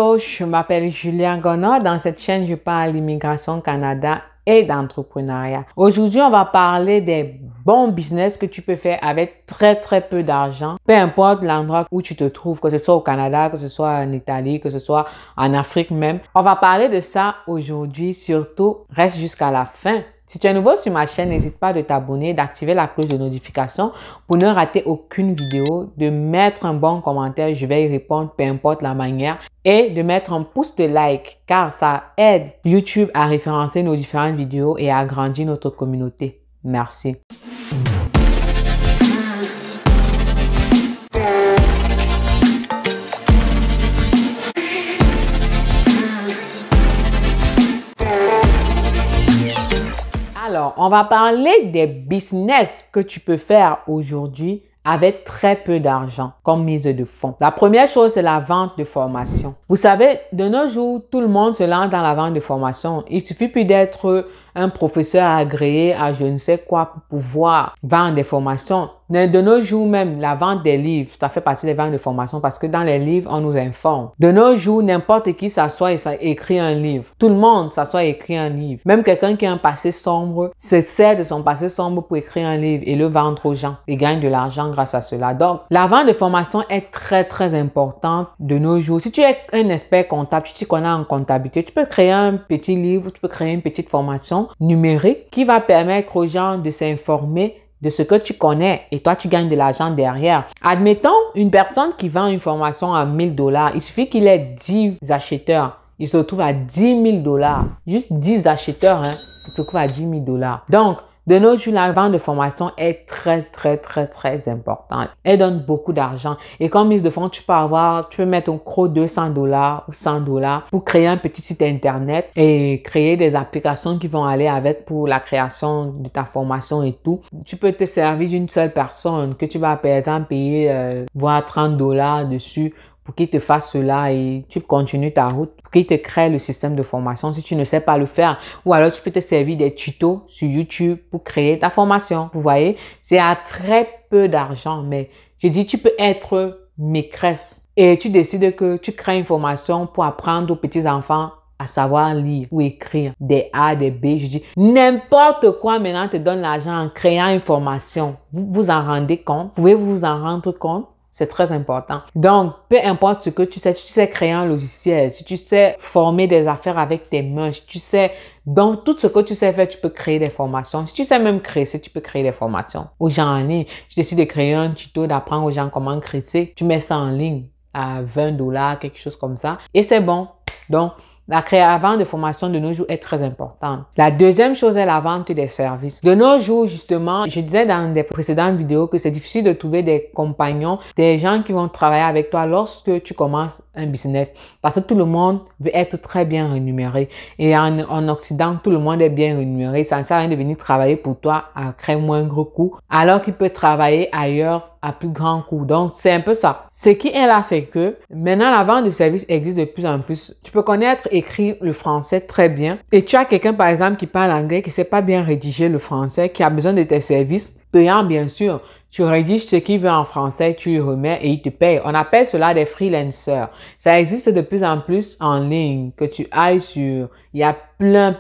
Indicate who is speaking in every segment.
Speaker 1: Hello, je m'appelle Julien Gonod. Dans cette chaîne, je parle d'immigration au Canada et d'entrepreneuriat. Aujourd'hui, on va parler des bons business que tu peux faire avec très peu d'argent. Peu importe l'endroit où tu te trouves, que ce soit au Canada, que ce soit en Italie, que ce soit en Afrique même. On va parler de ça aujourd'hui. Surtout, reste jusqu'à la fin. Si tu es nouveau sur ma chaîne, n'hésite pas de t'abonner, d'activer la cloche de notification pour ne rater aucune vidéo, de mettre un bon commentaire, je vais y répondre peu importe la manière, et de mettre un pouce de like car ça aide YouTube à référencer nos différentes vidéos et à agrandir notre communauté. Merci. Alors, on va parler des business que tu peux faire aujourd'hui avec très peu d'argent comme mise de fonds. La première chose, c'est la vente de formation. Vous savez, de nos jours, tout le monde se lance dans la vente de formation. Il suffit plus d'être un professeur agréé à je ne sais quoi pour pouvoir vendre des formations. De nos jours même, la vente des livres, ça fait partie des ventes de formation parce que dans les livres, on nous informe. De nos jours, n'importe qui s'assoit et écrit un livre. Tout le monde s'assoit et écrit un livre. Même quelqu'un qui a un passé sombre se sert de son passé sombre pour écrire un livre et le vendre aux gens et gagne de l'argent grâce à cela. Donc, la vente de formation est très importante de nos jours. Si tu es un expert comptable, tu t'y connais en comptabilité, tu peux créer un petit livre, tu peux créer une petite formation numérique qui va permettre aux gens de s'informer de ce que tu connais et toi, tu gagnes de l'argent derrière. Admettons, une personne qui vend une formation à 1000 $, il suffit qu'il ait 10 acheteurs. Il se retrouve à 10 000 $. Juste 10 acheteurs, hein, il se retrouve à 10 000 $. Donc, de nos jours, la vente de formation est très importante. Elle donne beaucoup d'argent. Et comme mise de fonds, tu peux mettre un gros 200 $ ou 100 $ pour créer un petit site internet et créer des applications qui vont aller avec pour la création de ta formation et tout. Tu peux te servir d'une seule personne que tu vas par exemple payer voire 30 $ dessus pour qu'il te fasse cela et tu continues ta route, pour qu'il te crée le système de formation si tu ne sais pas le faire. Ou alors, tu peux te servir des tutos sur YouTube pour créer ta formation. Vous voyez, c'est à très peu d'argent, mais je dis, tu peux être maîtresse et tu décides que tu crées une formation pour apprendre aux petits-enfants à savoir lire ou écrire des A, des B. Je dis, n'importe quoi maintenant te donne l'argent en créant une formation. Vous vous en rendez compte? Pouvez-vous vous en rendre compte? C'est très important. Donc, peu importe ce que tu sais, si tu sais créer un logiciel, si tu sais former des affaires avec tes mains, si tu sais, donc tout ce que tu sais faire, tu peux créer des formations. Si tu sais même créer, tu peux créer des formations. Aux gens en ligne, tu décides de créer un tuto, d'apprendre aux gens comment créer, tu mets ça en ligne à 20 $, quelque chose comme ça. Et c'est bon. Donc, la vente de formation de nos jours est très importante. La deuxième chose est la vente des services. De nos jours, justement, je disais dans des précédentes vidéos que c'est difficile de trouver des compagnons, des gens qui vont travailler avec toi lorsque tu commences un business. Parce que tout le monde veut être très bien rémunéré. Et en Occident, tout le monde est bien rémunéré. Ça ne sert à rien de venir travailler pour toi à très moindre coût, alors qu'il peut travailler ailleurs à plus grand coût. Donc, c'est un peu ça. Ce qui est là, c'est que maintenant, la vente de services existe de plus en plus. Tu peux connaître, écrire le français très bien. Et tu as quelqu'un, par exemple, qui parle anglais, qui sait pas bien rédiger le français, qui a besoin de tes services, payant bien sûr. Tu rédiges ce qu'il veut en français, tu lui remets et il te paye. On appelle cela des freelancers. Ça existe de plus en plus en ligne, que tu ailles sur, il y a plein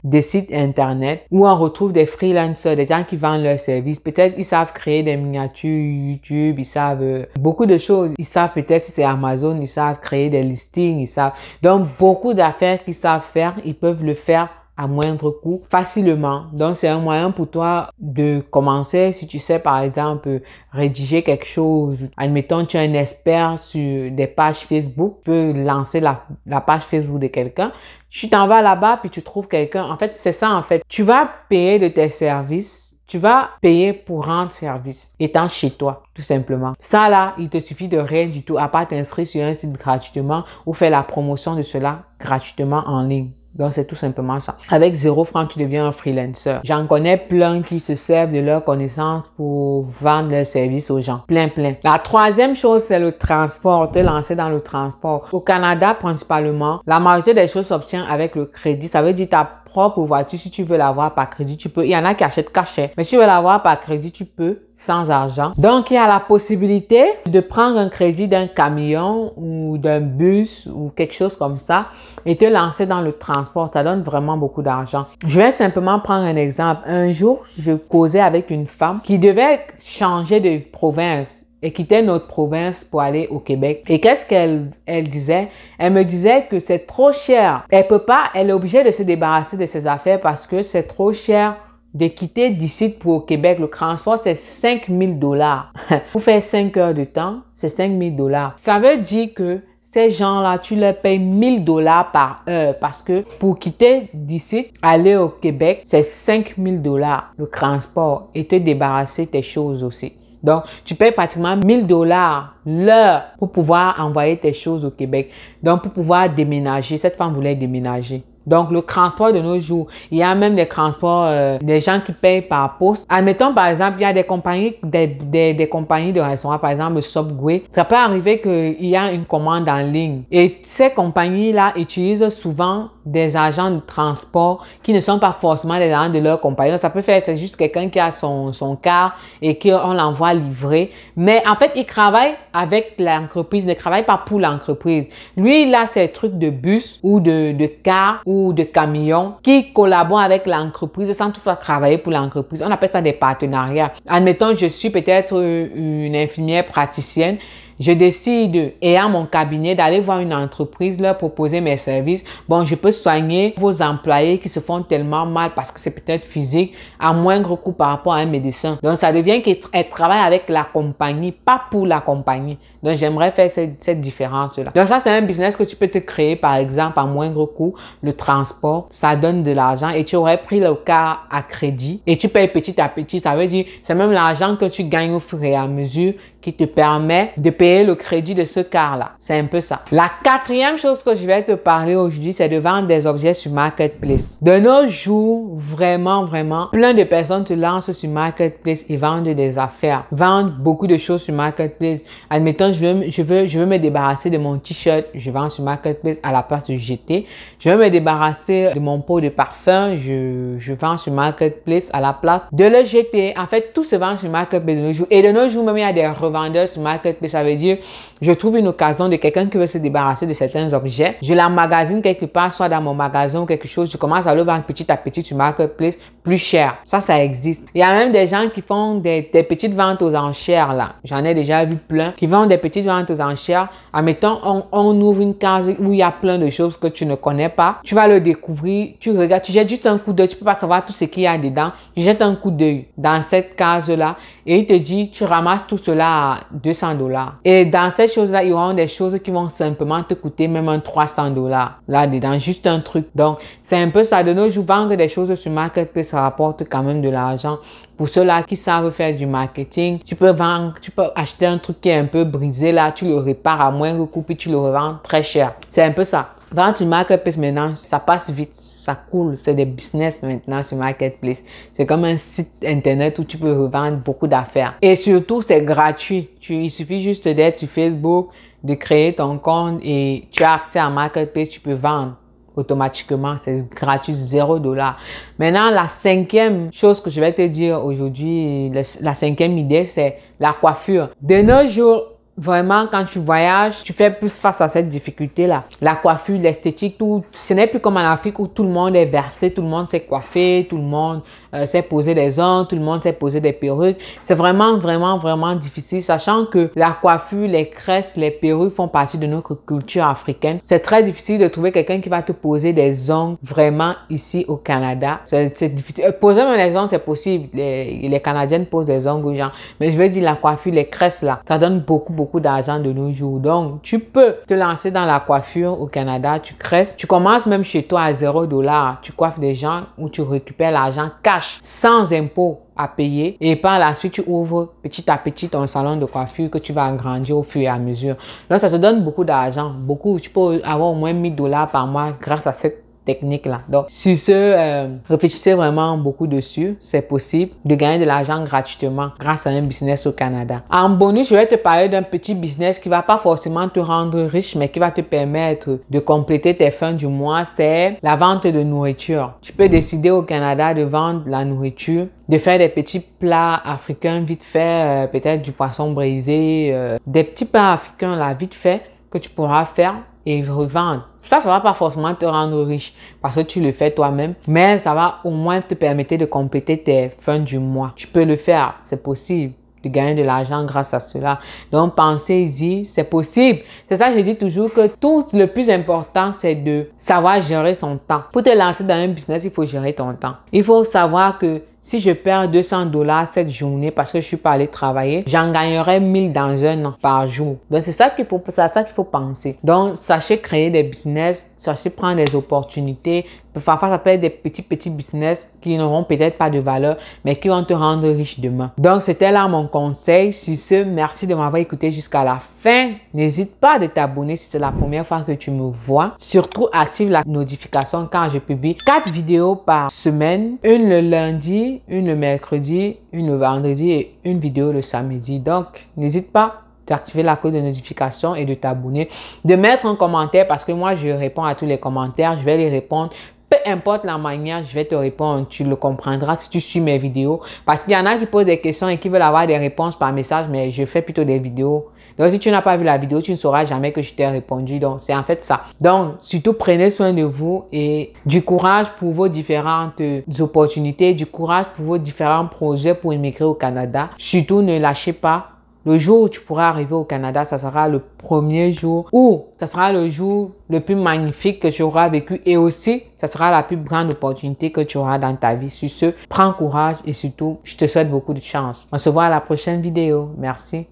Speaker 1: de sites internet où on retrouve des freelancers, des gens qui vendent leurs services. Peut-être ils savent créer des miniatures YouTube, ils savent beaucoup de choses. Ils savent peut-être si c'est Amazon, ils savent créer des listings, ils savent. Donc beaucoup d'affaires qu'ils savent faire, ils peuvent le faire à moindre coût, facilement. Donc, c'est un moyen pour toi de commencer. Si tu sais, par exemple, rédiger quelque chose, admettons, tu es un expert sur des pages Facebook, tu peux lancer la page Facebook de quelqu'un. Tu t'en vas là-bas, puis tu trouves quelqu'un. En fait, c'est ça, en fait. Tu vas payer de tes services. Tu vas payer pour rendre service, étant chez toi, tout simplement. Ça, là, il te suffit de rien du tout, à part t'inscrire sur un site gratuitement ou faire la promotion de cela gratuitement en ligne. Donc, c'est tout simplement ça. Avec 0 francs, tu deviens un freelancer. J'en connais plein qui se servent de leurs connaissances pour vendre leurs services aux gens. Plein. La troisième chose, c'est le transport. Te lancer dans le transport. Au Canada, principalement, la majorité des choses s'obtient avec le crédit. Ça veut dire ta propre voiture, si tu veux l'avoir par crédit, tu peux. Il y en a qui achètent cachet. Mais si tu veux l'avoir par crédit, tu peux sans argent. Donc, il y a la possibilité de prendre un crédit d'un camion ou d'un bus ou quelque chose comme ça et te lancer dans le transport. Ça donne vraiment beaucoup d'argent. Je vais simplement prendre un exemple. Un jour, je causais avec une femme qui devait changer de province et quitter notre province pour aller au Québec. Et qu'est-ce qu'elle disait? Elle me disait que c'est trop cher. Elle peut pas, elle est obligée de se débarrasser de ses affaires parce que c'est trop cher de quitter d'ici pour au Québec. Le transport, c'est 5 000 $. Pour faire 5 heures de temps, c'est 5 000 $. Ça veut dire que ces gens-là, tu leur payes 1 000 $ par heure parce que pour quitter d'ici, aller au Québec, c'est 5 000 $ le transport et te débarrasser tes choses aussi. Donc, tu payes pratiquement 1 000 $ l'heure pour pouvoir envoyer tes choses au Québec. Donc, pour pouvoir déménager, cette femme voulait déménager. Donc, le transport de nos jours, il y a même des transports, des gens qui payent par poste. Admettons, par exemple, il y a des compagnies, des compagnies de restaurants, par exemple, le Subway. Ça peut arriver qu'il y a une commande en ligne. Et ces compagnies-là utilisent souvent des agents de transport qui ne sont pas forcément des agents de leur compagnie. Donc, ça peut faire, c'est juste quelqu'un qui a son car et qu'on l'envoie livrer. Mais en fait, il travaille avec l'entreprise, il ne travaille pas pour l'entreprise. Lui, il a ses trucs de bus ou de car ou de camions qui collaborent avec l'entreprise sans toutefois travailler pour l'entreprise. On appelle ça des partenariats. Admettons, je suis peut-être une infirmière praticienne. Je décide, ayant mon cabinet, d'aller voir une entreprise, leur proposer mes services. Bon, je peux soigner vos employés qui se font tellement mal parce que c'est peut-être physique à moindre coût par rapport à un médecin. Donc, ça devient qu'elle travaille avec la compagnie, pas pour la compagnie. Donc, j'aimerais faire cette différence-là. Donc, ça, c'est un business que tu peux te créer, par exemple, à moindre coût. Le transport, ça donne de l'argent et tu aurais pris le car à crédit et tu payes petit à petit. Ça veut dire, c'est même l'argent que tu gagnes au fur et à mesure qui te permet de payer le crédit de ce car-là. C'est un peu ça. La quatrième chose que je vais te parler aujourd'hui, c'est de vendre des objets sur Marketplace. De nos jours, vraiment, plein de personnes se lancent sur Marketplace et vendent des affaires. Vendent beaucoup de choses sur Marketplace. Admettons, je veux me débarrasser de mon t-shirt, je vends sur Marketplace à la place de jeter. Je veux me débarrasser de mon pot de parfum, je vends sur Marketplace à la place de le jeter. En fait, tout se vend sur Marketplace de nos jours. Et de nos jours, même il y a des revendeurs sur Marketplace. Ça veut dire, je trouve une occasion de quelqu'un qui veut se débarrasser de certains objets. Je l'emmagasine quelque part, soit dans mon magasin ou quelque chose. Je commence à le vendre petit à petit sur Marketplace plus cher. Ça existe. Il y a même des gens qui font des petites ventes aux enchères là. J'en ai déjà vu plein qui vendent des petites ventes aux enchères. Admettons, on ouvre une case où il y a plein de choses que tu ne connais pas. Tu vas le découvrir, tu regardes, tu jettes juste un coup d'œil. Tu peux pas savoir tout ce qu'il y a dedans. Tu jettes un coup d'œil dans cette case là et il te dit, tu ramasses tout cela à 200 $. Et dans cette chose-là, il y aura des choses qui vont simplement te coûter même un 300 $. Là-dedans, juste un truc. Donc, c'est un peu ça. De nos jours, vendre des choses sur Marketplace, ça rapporte quand même de l'argent. Pour ceux-là qui savent faire du marketing, tu peux acheter un truc qui est un peu brisé là, tu le répares à moindre coût puis tu le revends très cher. C'est un peu ça. Vendre sur Marketplace maintenant, ça passe vite. Ça coule, c'est des business maintenant sur Marketplace. C'est comme un site internet où tu peux revendre beaucoup d'affaires. Et surtout, c'est gratuit. Il suffit juste d'être sur Facebook, de créer ton compte et tu as accès à Marketplace, tu peux vendre automatiquement. C'est gratuit, 0 $. Maintenant, la cinquième chose que je vais te dire aujourd'hui, la cinquième idée, c'est la coiffure. De nos jours, vraiment, quand tu voyages, tu fais plus face à cette difficulté-là. La coiffure, l'esthétique, tout, ce n'est plus comme en Afrique où tout le monde est versé, tout le monde sait coiffer, tout le monde sait poser des ongles, tout le monde sait poser des perruques. C'est vraiment difficile, sachant que la coiffure, les tresses, les perruques font partie de notre culture africaine. C'est très difficile de trouver quelqu'un qui va te poser des ongles vraiment ici au Canada. C'est difficile. Poser même les ongles, c'est possible. Les Canadiennes posent des ongles aux gens. Mais je veux dire, la coiffure, les tresses là, ça donne beaucoup d'argent de nos jours. Donc, tu peux te lancer dans la coiffure au Canada, tu cresses. Tu commences même chez toi à 0 $. Tu coiffes des gens où tu récupères l'argent cash, sans impôt à payer. Et par la suite, tu ouvres petit à petit ton salon de coiffure que tu vas agrandir au fur et à mesure. Donc, ça te donne beaucoup d'argent. Tu peux avoir au moins 1 000 $ par mois grâce à cette technique là. Donc, sur ce, réfléchissez vraiment beaucoup dessus. C'est possible de gagner de l'argent gratuitement grâce à un business au Canada. En bonus, je vais te parler d'un petit business qui va pas forcément te rendre riche, mais qui va te permettre de compléter tes fins du mois. C'est la vente de nourriture. Tu peux décider au Canada de vendre la nourriture, de faire des petits plats africains vite fait, peut-être du poisson brisé, des petits plats africains là vite fait que tu pourras faire et revendre. Ça va pas forcément te rendre riche parce que tu le fais toi-même, mais ça va au moins te permettre de compléter tes fins du mois. Tu peux le faire, c'est possible de gagner de l'argent grâce à cela. Donc, pensez-y, c'est possible. C'est ça que je dis toujours que tout le plus important, c'est de savoir gérer son temps. Pour te lancer dans un business, il faut gérer ton temps. Il faut savoir que si je perds 200 $ cette journée parce que je suis pas allé travailler, j'en gagnerai 1000 dans un an par jour. Donc, c'est ça qu'il faut penser. Donc, sachez créer des business, sachez prendre des opportunités. Parfois, ça peut être des petits business qui n'auront peut-être pas de valeur, mais qui vont te rendre riche demain. Donc, c'était là mon conseil. Sur ce, merci de m'avoir écouté jusqu'à la fin. N'hésite pas de t'abonner si c'est la première fois que tu me vois. Surtout, active la notification quand je publie 4 vidéos par semaine. Une le lundi, une le mercredi, une le vendredi et une vidéo le samedi. Donc, n'hésite pas d'activer la cloche de notification et de t'abonner. De mettre un commentaire parce que moi, je réponds à tous les commentaires. Je vais les répondre. Peu importe la manière, je vais te répondre. Tu le comprendras si tu suis mes vidéos. Parce qu'il y en a qui posent des questions et qui veulent avoir des réponses par message, mais je fais plutôt des vidéos. Donc, si tu n'as pas vu la vidéo, tu ne sauras jamais que je t'ai répondu. Donc, c'est en fait ça. Donc, surtout, prenez soin de vous et du courage pour vos différentes opportunités, du courage pour vos différents projets pour immigrer au Canada. Surtout, ne lâchez pas. Le jour où tu pourras arriver au Canada, ça sera le premier jour ou ça sera le jour le plus magnifique que tu auras vécu et aussi, ça sera la plus grande opportunité que tu auras dans ta vie. Sur ce, prends courage et surtout, je te souhaite beaucoup de chance. On se voit à la prochaine vidéo. Merci.